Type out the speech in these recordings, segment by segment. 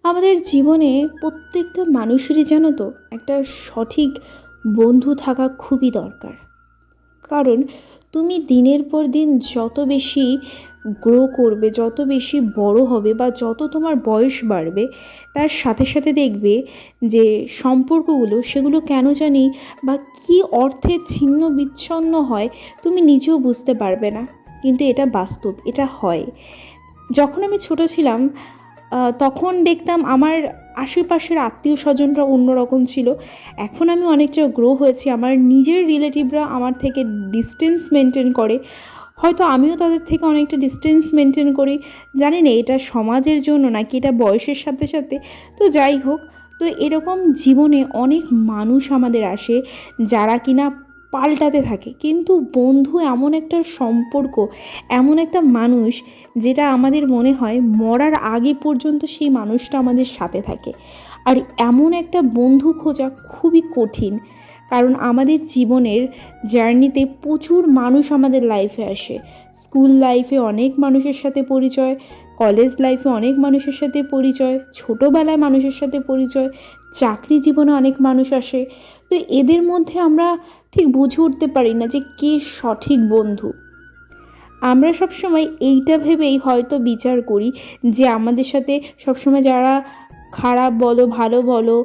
আমাদের জীবনে প্রত্যেকটা মানুষেরই জানো তো একটা সঠিক বন্ধু থাকা খুবই দরকার। কারণ তুমি দিনের পর দিন যত বেশি গ্রো করবে, যত বেশি বড় হবে বা যত তোমার বয়স বাড়বে, তার সাথে সাথে দেখবে যে সম্পর্কগুলো সেগুলো কেন জানি বা কী অর্থে ছিন্ন বিচ্ছিন্ন হয় তুমি নিজেও বুঝতে পারবে না। কিন্তু এটা বাস্তব, এটা হয়। যখন আমি ছোট ছিলাম তখন দেখতাম আমার আশেপাশের আত্মীয় স্বজনরা অন্যরকম ছিল। এখন আমি অনেকটা গ্রো হয়েছি, আমার নিজের রিলেটিভরা আমার থেকে ডিস্টেন্স মেনটেন করে, হয়তো আমিও তাদের থেকে অনেকটা ডিস্টেন্স মেনটেন করি। জানি না এটা সমাজের জন্য নাকি এটা বয়সের সাথে সাথে, তো যাই হোক। তো এরকম জীবনে অনেক মানুষ আমাদের আসে যারা কিনা পাল্টাতে থাকে, কিন্তু বন্ধু এমন একটা সম্পর্ক, এমন একটা মানুষ যেটা আমাদের মনে হয় মরার আগে পর্যন্ত সেই মানুষটা আমাদের সাথে থাকে। আর এমন একটা বন্ধু খোঁজা খুবই কঠিন, কারণ আমাদের জীবনের জার্নিতে প্রচুর মানুষ আমাদের লাইফে আসে। স্কুল লাইফে অনেক মানুষের সাথে পরিচয়, কলেজ লাইফে অনেক মানুষের সাথে পরিচয়, ছোটোবেলায় মানুষের সাথে পরিচয়, চাকরি জীবনে অনেক মানুষ আসে। তো এদের মধ্যে আমরা ঠিক বুঝে উঠতে পারি না যে কে সঠিক বন্ধু। আমরা সবসময় এইটা ভেবেই হয়তো বিচার করি যে আমাদের সাথে সবসময় যারা খারাপ বলো ভালো বলো,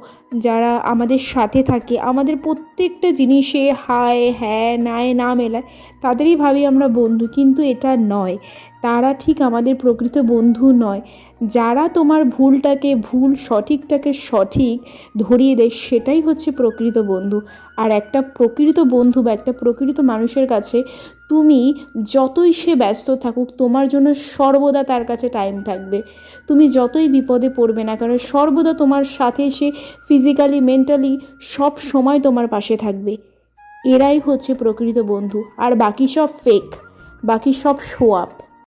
যারা আমাদের সাথে থাকে, আমাদের প্রত্যেকটা জিনিসে হায় হ্যাঁ নায় না মেলায়, তাদেরই ভাবি আমরা বন্ধু, কিন্তু এটা নয়। তারা ঠিক আমাদের প্রকৃত বন্ধু নয়। যারা তোমার ভুলটাকে ভুল, সঠিকটাকে সঠিক ধরিয়ে দেয়, সেটাই হচ্ছে প্রকৃত বন্ধু। আর একটা প্রকৃত বন্ধু বা একটা প্রকৃত মানুষের কাছে তুমি যতই সে ব্যস্ত থাকুক, তোমার জন্য সর্বদা তার কাছে টাইম থাকবে। তুমি যতই বিপদে পড়বে না কারণ সর্বদা তোমার সাথে সে ফিজিক্যালি মেন্টালি সব সময় তোমার পাশে থাকবে। এরাই হচ্ছে প্রকৃত বন্ধু, আর বাকি সব ফেক, বাকি সব শো আপ।